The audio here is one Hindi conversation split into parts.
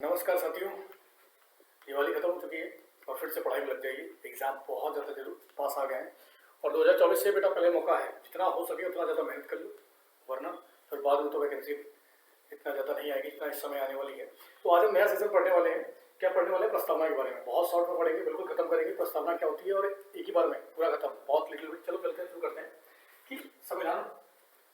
नमस्कार साथियों। दिवाली खत्म हो चुकी है और फिर से पढ़ाई में लग जाइए। एग्जाम बहुत ज़्यादा जरूर पास आ गए हैं और 2024 से बेटा पहले मौका है, जितना हो सके उतना ज़्यादा मेहनत कर लो, वरना फिर बाद में तो वैकेंसी इतना ज़्यादा नहीं आएगी जितना इस समय आने वाली है। तो आज हम नया सेशन पढ़ने वाले हैं। क्या पढ़ने वाले हैं? प्रस्तावना के बारे में। बहुत शॉर्ट में पढ़ेंगे, बिल्कुल खत्म करेंगे प्रस्तावना क्या होती है और एक ही बार में पूरा खत्म, बहुत लिटिल बिट। चलो चलते हैं, शुरू करते हैं कि संविधान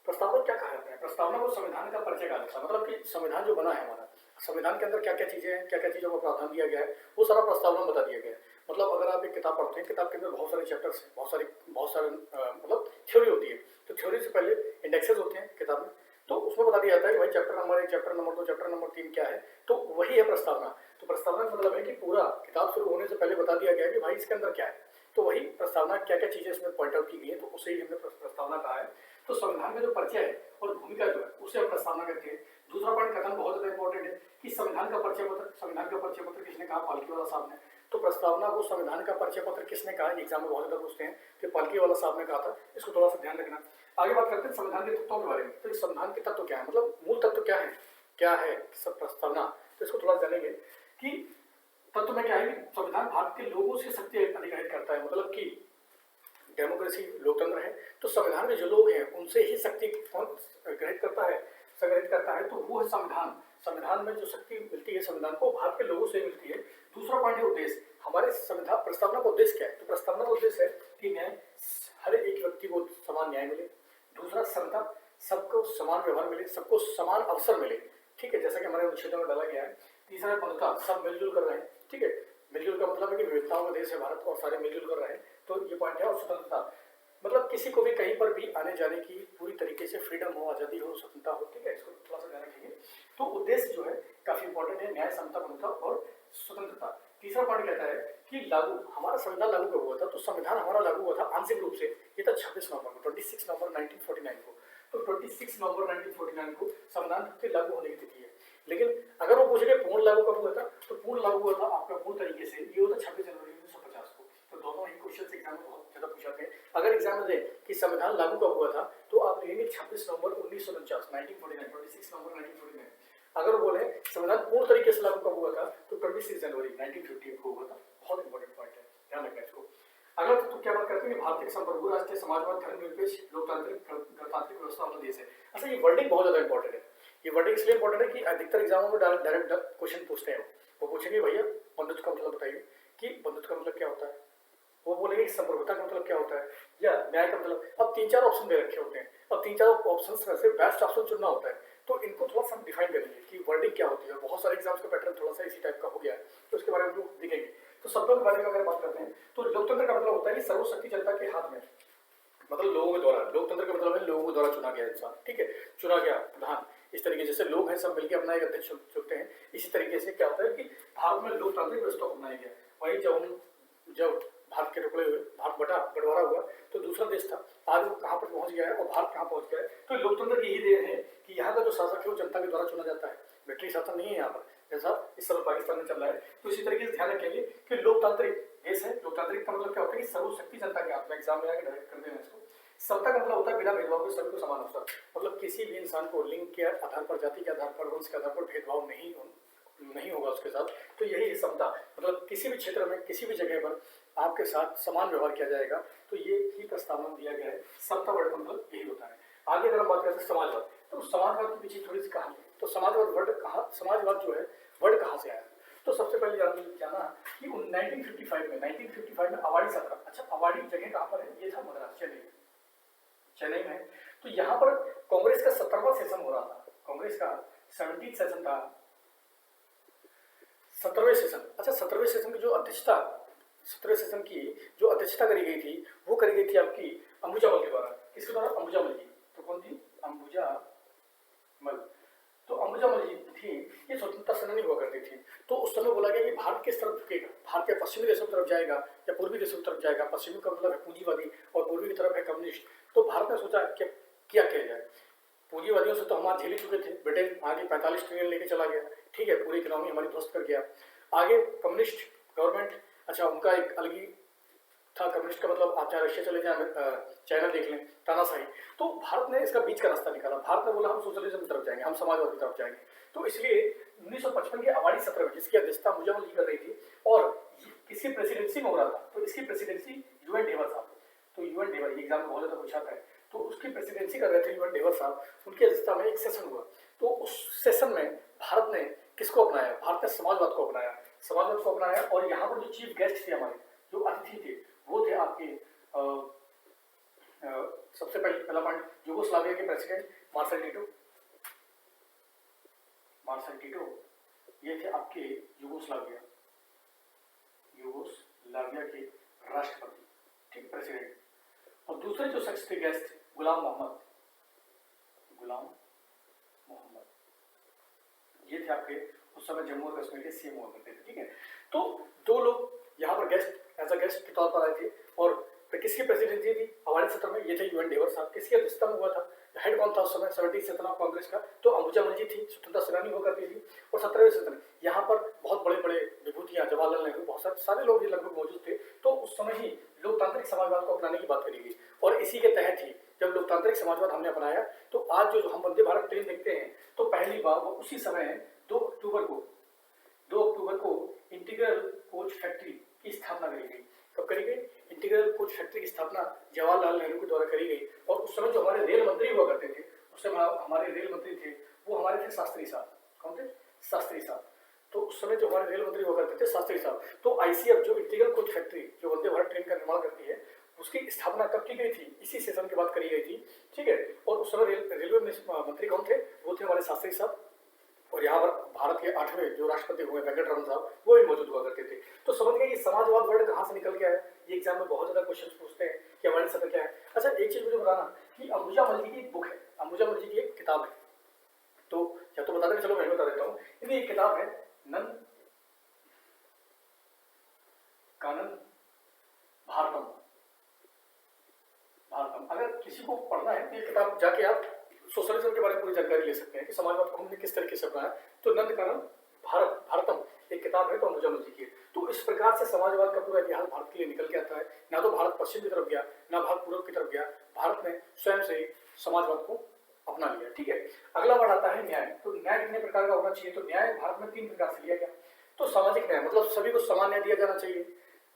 प्रस्तावना क्या कहा जाता है। प्रस्तावना को संविधान का परिचय कहा जाता है, मतलब कि संविधान जो बना है हमारा, संविधान के अंदर क्या क्या चीजें हैं, क्या क्या चीजों को प्रावधान दिया गया है, वो सारा प्रस्तावना में बता दिया गया है। मतलब अगर आप एक किताब पढ़ते हैं, किताब के अंदर बहुत सारे चैप्टर्स हैं, बहुत सारे मतलब थ्योरी होती है। तो थ्योरी से पहले इंडेक्सेस होते हैं किताब में, तो उसमें बता दिया जाता है कि भाई chapter number 1, chapter number 2, chapter number 3 क्या है। तो वही है प्रस्तावना। तो प्रस्तावना का मतलब है कि पूरा किताब शुरू होने से पहले बता दिया गया है कि भाई इसके अंदर क्या है। तो वही प्रस्तावना, क्या क्या चीजें इसमें पॉइंट आउट की गई है, तो उसे ही हमने प्रस्तावना कहा है। तो संविधान में जो परिचय है और भूमिका जो है उसे हम प्रस्तावना करते हैं। दूसरा पॉइंट कथन बहुत ज्यादा इंपॉर्टेंट है कि संविधान का परिचय पत्र, संविधान का परिचय पत्र किसने कहा? पालकी वाला साहब ने। तो प्रस्तावना को संविधान का परिचय पत्र किसने कहा, एग्जाम में बहुत ज्यादा पूछते हैं कि पालकी वाला साहब ने कहा था। इसको थोड़ा सा ध्यान रखना। आगे बात करते हैं संविधान के तत्वों के बारे में। तो इस संविधान के तत्व क्या है, मतलब मूल तत्व क्या है, क्या है सब प्रस्तावना, तो इसको थोड़ा जानेंगे कि तत्व में क्या है कि संविधान भारत के लोगों से शक्ति अधिग्रहित करता है। मतलब कि डेमोक्रेसी लोकतंत्र है, तो संविधान में जो लोग हैं उनसे ही शक्ति कौन ग्रहित करता है, संग्रहित करता है, तो वो है संविधान। संविधान में जो शक्ति मिलती है संविधान को, भारत के लोगों से मिलती है। दूसरा पॉइंट है उद्देश्य। हमारे संविधान प्रस्तावना का उद्देश्य क्या है? तो प्रस्तावना का उद्देश्य है कि न्याय, हर एक व्यक्ति को समान न्याय मिले। दूसरा समता, सबको समान व्यवहार मिले, सबको समान अवसर मिले। ठीक है, जैसा कि हमारे अनुच्छेदों में डाला गया है। तीसरा है बंधुता, सब मिलजुल कर रहे हैं। ठीक है, मिलजुल का मतलब है कि विविधताओं का देश है भारत और सारे मिलजुल कर रहे हैं, तो ये पॉइंट है। और स्वतंत्रता, मतलब किसी को भी कहीं पर भी आने जाने की पूरी तरीके से फ्रीडम हो, आजादी हो, स्वतंत्रता हो। ठीक है, इसको थोड़ा सा ध्यान रखिए। तो उद्देश्य जो है काफी इंपॉर्टेंट है, न्याय, समता, बंधुता और स्वतंत्रता। तीसरा पॉइंट कहता है कि लागू, हमारा संविधान लागू कब हुआ था? तो संविधान हमारा लागू हुआ था आंशिक रूप से, ये था 26 नवंबर को, 26 नवंबर 1949 को। तो 26 नवंबर 1949 को संविधान के लागू होने की तिथि है। लेकिन अगर वो पूछेंगे पूर्ण लागू कब हुआ था, तो पूर्ण लागू हुआ था आपका पूर्ण तरीके से ये होता 26 जनवरी 1950 को। तो दोनों ही क्वेश्चन एग्जाम में बहुत ज्यादा पूछाते हैं। अगर एग्जाम में दे कि संविधान लागू कब हुआ था, तो आप लिखेंगे 26 नवंबर 1949, 1949, 26 नवंबर 1949। अगर बोले संविधान पूर्ण तरीके से लागू कब हुआ था, तो 26 जनवरी 1950 को हुआ था। बहुत इंपॉर्टेंट पॉइंट है, ध्यान रखना इसको। अगला तो क्या बात करते हैं, भारतीय संप्रभु राष्ट्रीय समाजवाद धर्मनिरपेक्ष लोकतांत्रिक गणतांत्रिक व्यवस्था वाला देश है। अच्छा, ये वर्डिंग बहुत ज्यादा इंपॉर्टेंट है। ये वर्डिंग इसलिए इंपॉर्टेंट है कि अधिकतर एग्जामों में डायरेक्ट क्वेश्चन पूछते हैं। वो पूछेंगे भैया बंधुत्व का मतलब बताइए, कि बंधुत्व का मतलब क्या होता है। वो बोलेंगे संप्रभुता का मतलब क्या होता है, या न्याय का मतलब। अब 3-4 ऑप्शन दे रखे होते हैं, अब 3-4 ऑप्शन में से बेस्ट ऑप्शन चुनना होता है। तो इनको थोड़ा सा डिफाइन करेंगे कि वर्डिंग क्या होती है। बहुत सारे एग्जाम्स का पैटर्न थोड़ा सा इसी टाइप का हो गया है, तो उसके बारे में हम दिखेंगे। तो शब्दों के बारे में अगर बात करते हैं, तो लोकतंत्र का मतलब होता है कि सर्वशक्ति जनता के हाथ में, मतलब लोगों के द्वारा। लोकतंत्र का मतलब है लोगों के द्वारा चुना गया इंसान। ठीक है, चुना गया प्रधान। इस तरीके जैसे लोग हैं सब मिलकर अपना एक अध्यक्ष चुनते हैं, इसी तरीके से क्या होता है कि भारत में लोकतांत्रिक व्यवस्था को अपनाया गया। वही जब भारत के टुकड़े हुए, भारत बंटवारा हुआ, तो दूसरा देश था, आज वो कहाँ पर पहुंच गया है और भारत कहाँ पहुंच गया है। तो लोकतंत्र की यही देन है कि यहाँ का जो शासक है वो जनता के द्वारा चुना जाता है। मिलिट्री शासन नहीं है यहाँ पर, जैसा इस समय पाकिस्तान में चल रहा है। तो इसी तरीके से ध्यान रखेंगे कि लोकतांत्रिक देश है। लोकतांत्रिक का मतलब क्या होता है कि सर्वशक्ति जनता के हाथ में। एग्जाम में आकर डायरेक्ट कर देना इसको। समता का मतलब होता है बिना भेदभाव के सभी को समान अवसर, मतलब किसी भी इंसान को लिंग के आधार पर, जाति के आधार पर, वंश के आधार पर भेदभाव नहीं होगा उसके साथ। तो यही है समता, मतलब किसी भी क्षेत्र में, किसी भी जगह पर आपके साथ समान व्यवहार किया जाएगा। तो ये ही प्रस्तावना में दिया गया है। समता वर्ड का मतलब यही होता है। आगे अगर हम बात करते हैं समाजवाद, तो समाजवाद के पीछे थोड़ी सी कहानी है। तो समाजवाद वर्ड कहाँ, समाजवाद जो है वर्ड कहाँ से आया? तो सबसे पहले जाना कि 1955 में अवाड़ी सत्ता। अच्छा, अवाड़ी जगह कहाँ पर है? ये था मद्रास, चेन्नई में। तो यहाँ पर कांग्रेस का 17वां सेशन हो रहा था। कांग्रेस का 17th सेशन था, 17वें सेशन। अच्छा, 17वें सेशन की जो अध्यक्षता, 17वें सेशन की जो अध्यक्षता करी गई थी, वो करी गई थी आपकी अंबुजा मल के द्वारा। किसके द्वारा? अंबुजा मल जी। तो कौन थी? अंबुजा मल। तो अंबुजा मल जी थी, ये स्वतंत्रता सेनानी हुआ करती थी। तो उस समय बोला गया कि भारत किस तरफ झुकेगा, भारत के पश्चिमी देशों की तरफ जाएगा या पूर्वी देशों की तरफ जाएगा। पश्चिमी का मतलब है पूंजीवादी और पूर्वी की तरफ है कम्युनिस्ट। तो भारत ने सोचा कि क्या किया जाए। पूंजीवादियों से तो हम आज झेल ही चुके थे, ब्रिटेन आगे 45 ट्रिलियन लेके चला गया। ठीक है, पूरी इकोनॉमी हमारी ध्वस्त कर गया। आगे कम्युनिस्ट गवर्नमेंट, अच्छा उनका एक अलग ही था। कम्युनिस्ट का मतलब आप चाहे रशिया चले जाए, चाइना देख लें, तानाशाही। तो भारत ने इसका बीच का रास्ता निकाला। भारत ने बोला हम सोशलिज्म की तरफ जाएंगे, हम समाजवाद की तरफ जाएंगे। तो इसलिए 1955 के अवार्डी सत्र में जिसकी अध्यक्षता अंबुजा मलिक कर रही थी और किसी प्रेसिडेंसी में हो रहा था, तो इसकी प्रेसिडेंसी यूएन ढेबर साहब, तो यूएन ढेबर एग्जाम में बहुत ज्यादा पूछा है, तो उसकी प्रेसिडेंसी कर रहे थे यूएन ढेबर साहब, उनकी अध्यक्षता में एक सेशन हुआ। तो उस सेशन में भारत ने किसको अपनाया? भारत ने समाजवाद को अपनाया, समाजवाद को अपनाया। और यहाँ पर जो चीफ गेस्ट थे हमारे, जो अतिथि थे, वो थे आपके सबसे पहला पॉइंट यूगोस्लाविया के president marshal Tito, marshal Tito ये थे आपके यूगोस्लाविया के राष्ट्रपति, ठीक, प्रेसिडेंट। और दूसरे जो शख्स थे गेस्ट, गुलाम मोहम्मद, ये थे आपके उस समय जम्मू और कश्मीर के सीएम हुआ करते थे, ठीक है। तो दो लोग यहाँ पर गेस्ट एज अ गेस्ट के तौर पर आए थे। और किसकी प्रेसिडेंसी थी अवार्डी सत्र में? ये थे यूएन ढेबर साहब। किसकी अध्यक्षता में हुआ था? हेड कौन था उस समय? 70 सेना ऑफ कांग्रेस का, तो अंबुजा मलिक थी, स्वतंत्रता सेनानी हुआ करती थी। और 17वें सत्र यहाँ पर बहुत बड़े बड़े विभूतियां, जवाहरलाल नेहरू, बहुत सारे लोग लगभग मौजूद थे। तो उस समय ही लोकतांत्रिक समाजवाद को अपनाने की बात करी गई। और इसी के तहत ही जब लोकतांत्रिक समाजवाद हमने अपनाया, तो आज जो हम वंदे भारत ट्रेन देखते हैं, तो पहली बार वो उसी समय 2 अक्टूबर को इंटीग्रल कोच फैक्ट्री की स्थापना करी गई। कब करी गई? इंटीग्रल कोच फैक्ट्री की स्थापना जवाहरलाल नेहरू के द्वारा करी गई। और उस समय जो हमारे रेल मंत्री हुआ करते थे, उस समय हमारे रेल मंत्री थे वो हमारे थे शास्त्री साहब। कौन थे? शास्त्री साहब। तो उस समय जो हमारे रेल मंत्री हुआ करते थे शास्त्री साहब। तो आईसीएफ जो इंटीग्रल कोच फैक्ट्री जो वंदे भारत ट्रेन का निर्माण करती है, उसकी स्थापना कब की गई थी? इसी सेशन के बाद करी गई थी, ठीक है। और उस समय रेलवे मंत्री कौन थे? वो थे हमारे शास्त्री साहब। और यहाँ पर भारत के 8वें जो राष्ट्रपति हुए वेंकटरमन साहब, वो भी मौजूद हुआ करते थे। तो समझ गए ये समाजवाद वर्ड कहाँ से निकल के आया? ये एग्जाम में बहुत ज्यादा क्वेश्चन पूछते हैं कि अवार्डी सत्र क्या है। अच्छा, एक चीज मुझे बताना कि अंबुजा मलिक की एक बुक है, अंबुजा मलिक की एक किताब है, तो या तो बता दें, चलो मैं बता देता हूँ। इनकी एक किताब है नंद कानन भारतम। अगर किसी को पढ़ना है तो ये किताब जाके आप सोशलिज्म के बारे में पूरी जानकारी ले सकते हैं कि समाजवाद को हमने किस तरीके से अपनाया। तो नंद कानन भारतम एक किताब है, तो अंबुजा मलिक की। तो इस प्रकार से समाजवाद का पूरा इतिहास भारत के लिए निकल के आता है। ना तो भारत पश्चिम की तरफ गया, ना भारत पूर्व की तरफ गया, भारत ने स्वयं से ही समाजवाद को अपना लिया, ठीक है। अगला वर्ड आता है न्याय। तो न्याय कितने प्रकार का होना चाहिए? तो न्याय भारत में 3 प्रकार से लिया गया। तो सामाजिक न्याय मतलब सभी को समान न्याय दिया जाना चाहिए।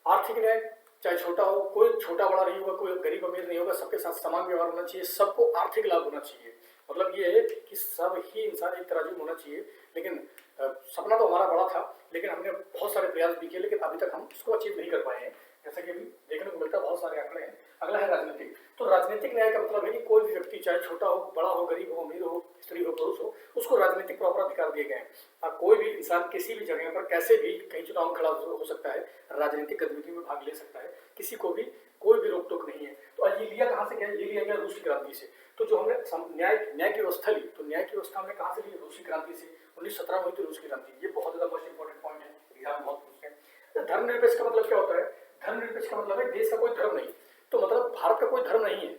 आर्थिक न्याय, चाहे छोटा हो, कोई छोटा बड़ा नहीं होगा, कोई गरीब अमीर नहीं होगा, सबके साथ समान व्यवहार होना चाहिए, सबको आर्थिक लाभ होना चाहिए। मतलब ये है कि सब ही इंसान एक तराजू में होना चाहिए। लेकिन सपना तो हमारा बड़ा था, लेकिन हमने बहुत सारे प्रयास भी किए, लेकिन अभी तक हम इसको अचीव नहीं कर पाए हैं, जैसा कि अभी देखने को मिलता है, बहुत सारे आंकड़े हैं। अगला है राजनीतिक। तो राजनीतिक न्याय का मतलब है कि कोई भी व्यक्ति चाहे छोटा हो, बड़ा हो, गरीब हो, अमीर हो, स्त्री हो, पुरुष हो, उसको राजनीतिक प्रॉपर अधिकार दिए गए हैं। और कोई भी इंसान किसी भी जगह पर कैसे भी कहीं चुनाव में खड़ा हो सकता है, राजनीतिक गतिविधि में भाग ले सकता है, किसी को भी कोई भी रोक टोक नहीं है। तो ये लिया कहाँ से गया? ये लिया गया रूस की क्रांति से। तो जो हमने न्याय की व्यवस्था ली, तो न्याय की व्यवस्था हमने कहाँ से ली? रूस की क्रांति से। 1917 में हुई थी रूस की क्रांति। ये बहुत ज्यादा मोस्ट इंपॉर्टेंट पॉइंट है, एग्जाम बहुत पूछते हैं। धर्मनिरपेक्ष का मतलब क्या होता है? धर्मनिरपेक्ष का मतलब है देश का कोई धर्म नहीं। तो मतलब भारत का कोई धर्म नहीं है।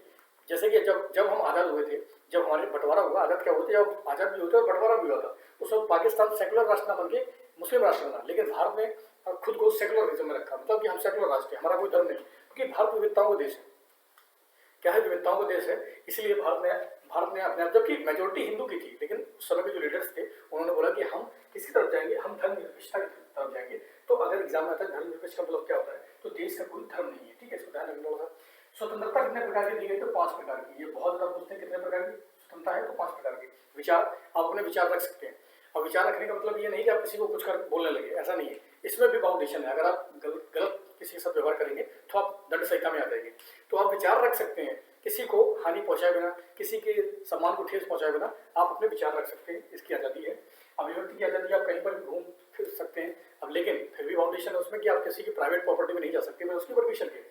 जैसे कि जब हम आजाद हुए थे, जब हमारे बंटवारा हुआ, आजाद क्या होते, जब आजाद भी होते और बंटवारा भी हुआ था, उस वक्त पाकिस्तान सेकुलर राष्ट्र बन के मुस्लिम राष्ट्र बना। लेकिन भारत ने खुद को सेकुलरिज्म में रखा, मतलब कि हम सेकुलर राष्ट्र है, हमारा कोई धर्म नहीं, क्योंकि भारत विविधताओं का देश है। क्या है? विविधताओं का देश है। इसलिए भारत ने अपने आप, जबकि मेजोरिटी हिंदू की थी, लेकिन उस समय के जो लीडर्स थे उन्होंने बोला कि हम किसकी तरफ जाएंगे? हम धर्मनिरपेक्षता की तरफ जाएंगे। तो अगर एग्जाम में आता है धर्मनिरपेक्ष का मतलब क्या होता है, तो देश का कोई धर्म नहीं है, ठीक है, इसको ध्यान रखना होगा। स्वतंत्रता कितने प्रकार की दी गई? तो 5 प्रकार की। ये बहुत ज्यादा पूछते हैं कितने प्रकार की स्वतंत्रता है, तो 5 प्रकार की। विचार, आप अपने विचार रख सकते हैं। अब विचार रखने का मतलब ये नहीं कि आप किसी को कुछ कर बोलने लगे, ऐसा नहीं है। इसमें भी बाउंडेशन है। अगर आप गलत किसी के साथ व्यवहार करेंगे तो आप दंड संहिता में आ जाएंगे। तो आप विचार रख सकते हैं, किसी को हानि पहुंचाए बिना, किसी के सम्मान को ठेस पहुंचाए बिना आप अपने विचार रख सकते हैं, इसकी आज़ादी है। अभिव्यक्ति की आज़ादी, आप कहीं पर भी घूम फिर सकते हैं। अब लेकिन फिर भी बाउंडेशन है उसमें कि आप किसी की प्राइवेट प्रॉपर्टी में नहीं जा सकते, उसकी परमिशन के।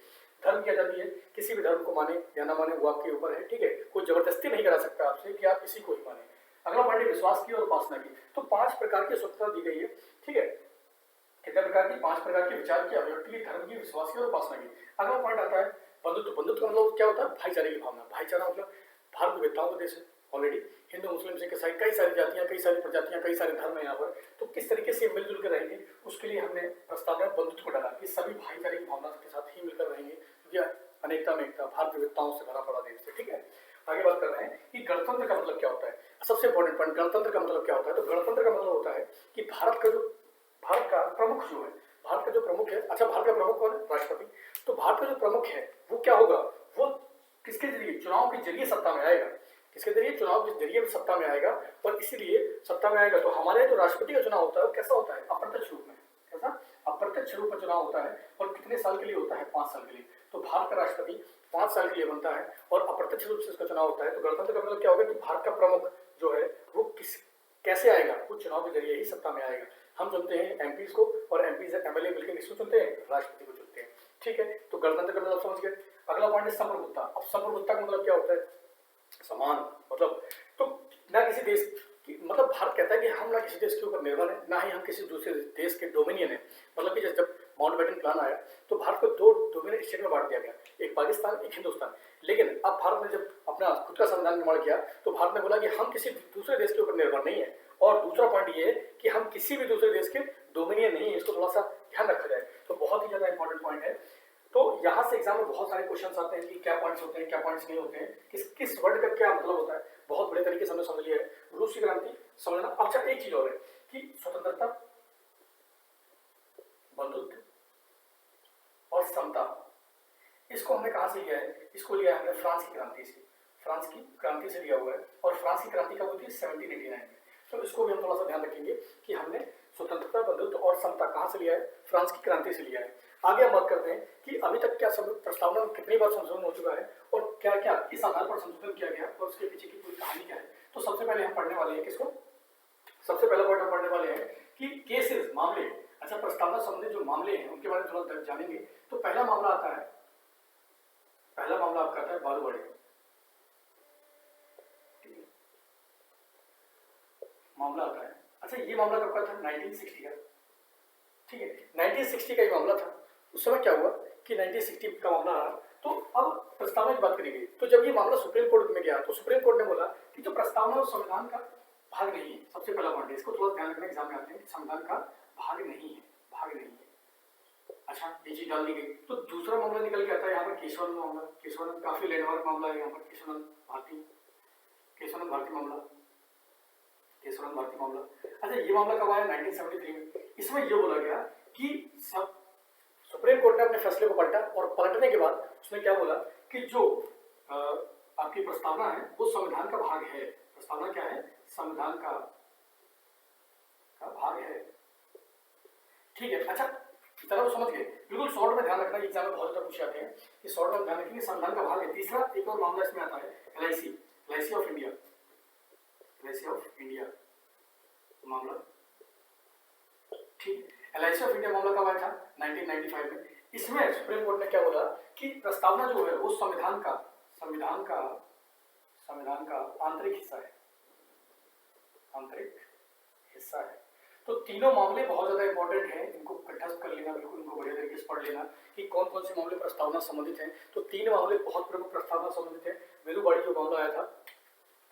धर्म की आज़ादी है, किसी भी धर्म को माने या ना माने वो आपके ऊपर है, ठीक है। कोई जबरदस्ती नहीं करा सकता आपसे कि आप किसी को ही माने। अगला पॉइंट है विश्वास की और उपासना की। तो 5 प्रकार की स्वतंत्रता दी गई है, ठीक है। कितने प्रकार की? 5 प्रकार के विचार की, अभिव्यक्ति की, धर्म की, विश्वास की और उपासना की। अगला पॉइंट आता है बंधुत्व। बंधुत्व का मतलब क्या होता है? भाईचारे की भावना। भाईचारा मतलब भारत विविधताओं का देश है ऑलरेडी, हिंदू मुस्लिम सिख ईसाई कई सारी जातियां, कई सारी प्रजातियां, कई सारे धर्म है यहाँ पर। तो किस तरीके से मिलजुल कर रहेंगे, उसके लिए हमने प्रस्ताव में बंधुत्व को डाला कि सभी भाईचारे की भावना के साथ ही मिलकर रहेंगे, क्योंकि अनेकता में एकता, भारत विविधताओं से भरा पड़ा देश है, ठीक है। आगे बात कर रहे हैं कि गणतंत्र का मतलब क्या होता है। सबसे इंपॉर्टेंट पॉइंट, गणतंत्र का मतलब क्या होता है? तो गणतंत्र का मतलब होता है कि भारत का प्रमुख जो है, भारत का जो प्रमुख है, अच्छा भारत का प्रमुख कौन है? राष्ट्रपति। तो भारत का जो प्रमुख है वो क्या होगा? वो किसके जरिए? चुनाव के जरिए सत्ता में आएगा। किसके जरिए? चुनाव के जरिए सत्ता में आएगा। और इसीलिए सत्ता में आएगा। तो हमारे जो राष्ट्रपति का चुनाव होता है वो कैसा होता है? अप्रत्यक्ष रूप में। कैसा? अप्रत्यक्ष रूप में चुनाव होता है। और कितने साल के लिए होता है? 5 साल के लिए। तो भारत का राष्ट्रपति 5 साल के लिए बनता है और अप्रत्यक्ष रूप से उसका चुनाव होता है। तो गणतंत्र का मतलब क्या होगा? कि भारत का प्रमुख जो है वो कैसे आएगा? वो चुनाव के जरिए ही सत्ता में आएगा। हम चुनते हैं एमपीज को, और एमपीज एमएलए मिलकर किसको चुनते हैं? राष्ट्रपति को चुनते हैं। ठीक है, तो गणतंत्र का मतलब समझ गए। अगला पॉइंट है संप्रभुता। अब संप्रभुता का मतलब क्या होता है? समान, मतलब तो ना किसी देश की, मतलब भारत कहता है कि हम ना किसी देश के ऊपर निर्भर है, ना ही हम किसी दूसरे देश के डोमिनियन है। मतलब कि जब माउंटबेटन प्लान आया तो भारत को 2 डोमिनियन स्टेट में बांट दिया गया, एक पाकिस्तान, एक हिंदुस्तान। लेकिन अब भारत ने जब अपना खुद का संविधान निर्माण किया तो भारत ने बोला कि हम किसी दूसरे देश के ऊपर निर्भर नहीं है। और दूसरा पॉइंट ये है कि हम किसी भी दूसरे देश के डोमिनियन नहीं है। इसको थोड़ा सा ध्यान रखा जाए, तो बहुत ही ज्यादा इंपॉर्टेंट पॉइंट है। तो यहाँ से एग्जाम में बहुत सारे क्वेश्चंस आते हैं कि क्या पॉइंट्स होते हैं, क्या पॉइंट्स नहीं होते हैं, किस वर्ड का क्या मतलब होता है। बहुत बड़े तरीके से हमने समझ लिया है। रूस की क्रांति समझना। अच्छा, एक चीज और है कि स्वतंत्रता, बंधुत्व और समता, इसको हमने कहां से लिया है? इसको लिया है हमने फ्रांस की क्रांति से। फ्रांस की क्रांति से लिया हुआ है। और फ्रांस की क्रांति कब हुई थी? 1789 में। तो इसको भी हम थोड़ा सा ध्यान रखेंगे कि हमने स्वतंत्रता, बंधुत्व और समता कहां से लिया है? फ्रांस की क्रांति से लिया है। आगे हम बात करते हैं कि अभी तक क्या प्रस्तावना में कितनी बार संशोधन हो चुका है और क्या क्या इस आधार पर संशोधन किया गया और उसके पीछे की पूरी कहानी क्या है। तो सबसे पहले हम पढ़ने वाले हैं किसको? सबसे पहला पॉइंट हम पढ़ने वाले हैं कि केसेस, मामले। अच्छा, प्रस्तावना संबंधित जो मामले हैं उनके बारे में थोड़ा जानेंगे। तो पहला मामला आता है, पहला मामला आपका आता है बालूवाड़ी। मामला आता है, अच्छा ये मामला कब का था? 1960 का। ठीक है, 1960 का ये मामला था। उस समय क्या हुआ कि 1960 का मामला आया। तो अब प्रस्तावना की बात करी गई। तो जब ये मामला सुप्रीम कोर्ट में गया तो सुप्रीम कोर्ट ने बोला कि जो प्रस्तावना संविधान का भाग नहीं है। सबसे पहला पॉइंट है, इसको थोड़ा ध्यान रखना, एग्जाम में आते हैं कि संविधान का भाग नहीं है, भाग नहीं है। अच्छा, ये चीज डाल दी गई। तो दूसरा मामला निकल के आता है यहाँ पर केशवानंद मामला। केशवानंद काफी लैंडमार्क मामला है यहाँ पर। केशवानंद भारती मामला, केशवानंद भारती मामला। अच्छा, ये मामला कब आया? 1973 में। इसमें ये बोला गया कि सब सुप्रीम कोर्ट ने अपने फैसले को पलटा और पलटने के बाद उसने क्या बोला कि जो आपकी प्रस्तावना है वो संविधान का भाग है। प्रस्तावना क्या है? संविधान का भाग है। ठीक है, अच्छा इतना तो समझ गए। बिल्कुल शॉर्ट में ध्यान रखना, एग्जाम में बहुत ज्यादा पूछे जाते हैं कि शॉर्ट में ध्यान रखेंगे संविधान का भाग है। तीसरा एक और मामला इसमें आता है, LIC of India. LIC of India मामला, ठीक। एलआईसी ऑफ इंडिया मामला कब आया था? 1995 में। इसमें सुप्रीम कोर्ट ने क्या बोला कि प्रस्तावना जो है वो संविधान का आंतरिक हिस्सा है, आंतरिक हिस्सा है। तो तीनों मामले बहुत ज्यादा इंपॉर्टेंट हैं, इनको कंठस्थ कर लेना, बिल्कुल इनको बढ़िया तरीके से पढ़ लेना कि कौन कौन से मामले प्रस्तावना संबंधित हैं। तो 3 मामले बहुत प्रमुख प्रस्तावना संबंधित है। वेलुवाड़ी जो मामला आया था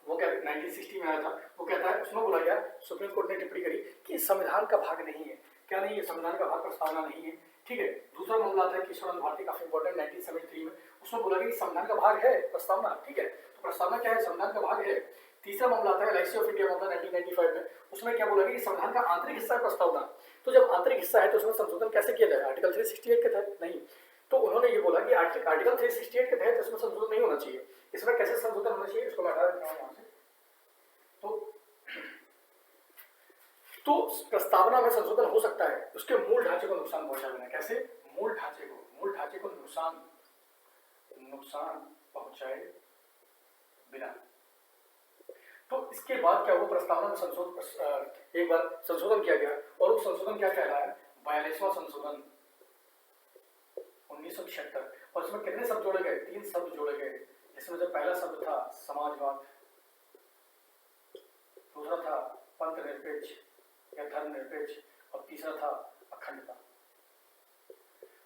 वो क्या 1960 में आया था। वो कहता है, उसमें बोला गया, सुप्रीम कोर्ट ने टिप्पणी करी कि संविधान का भाग नहीं है। क्या नहीं है? संविधान का भाग, प्रस्तावना नहीं है। ठीक है, दूसरा मामला आता है केशवानंद भारती, काफी इंपॉर्टेंट, 1973 में। उसमें बोला गया कि संविधान का भाग है प्रस्तावना। ठीक है, तो प्रस्तावना क्या है? संविधान का भाग है। तीसरा मामला आता है एलआईसी ऑफ इंडिया मामला 1995 में। उसमें क्या बोला गया कि संविधान का आंतरिक हिस्सा है प्रस्तावना। तो जब आंतरिक हिस्सा है तो उसमें संशोधन कैसे किया जाए? आर्टिकल 368 के तहत नहीं। तो उन्होंने ये बोला कि आर्टिकल 368 के तहत इसमें संशोधन नहीं होना चाहिए। इसमें कैसे संशोधन होना चाहिए? इसको मैं हटा देता हूं यहां से। तो प्रस्तावना में संशोधन हो सकता है उसके मूल ढांचे को नुकसान पहुंचा देना। कैसे? मूल ढांचे को नुकसान पहुंचाए बिना। तो इसके बाद क्या हुआ? प्रस्तावना में एक बार संशोधन किया गया और वो संशोधन क्या कहलाया? 42वां संशोधन 1976। और इसमें कितने शब्द जोड़े गए? 3 शब्द जोड़े गए। इसमें जो पहला शब्द था समाजवाद, दूसरा था पंथ निरपेक्ष या धर्म निरपेक्ष, और तीसरा था अखंडता।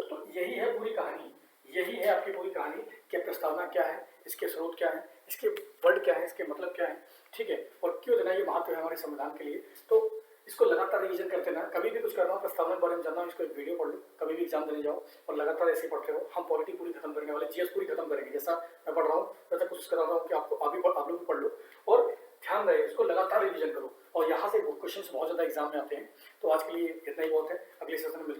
तो यही है पूरी कहानी, यही है आपकी पूरी कहानी कि प्रस्तावना क्या है, इसके स्रोत क्या है, इसके वर्ड क्या है, इसके मतलब क्या है। ठीक है, और क्यों देना ये महत्व है हमारे संविधान के लिए। तो इसको लगातार रिवीजन करते ना, कभी भी कुछ करना हो, प्रस्तावना के बारे में जानना हो, इसको एक वीडियो पढ़ लो, कभी भी एग्जाम देने जाओ और लगातार ऐसे ही पढ़ते रहो। हम पॉलिटी पूरी खत्म करने वाले, जीएस पूरी खत्म करेंगे। जैसा मैं पढ़ रहा हूँ वैसा कोशिश कर रहा हूँ कि आप लोग भी पढ़ लो। और ध्यान रहे, इसको लगातार रिवीजन करो और यहाँ से क्वेश्चन बहुत ज़्यादा एग्जाम में आते हैं। तो आज के लिए इतना ही बहुत है, अगले सेशन में मिलते हैं।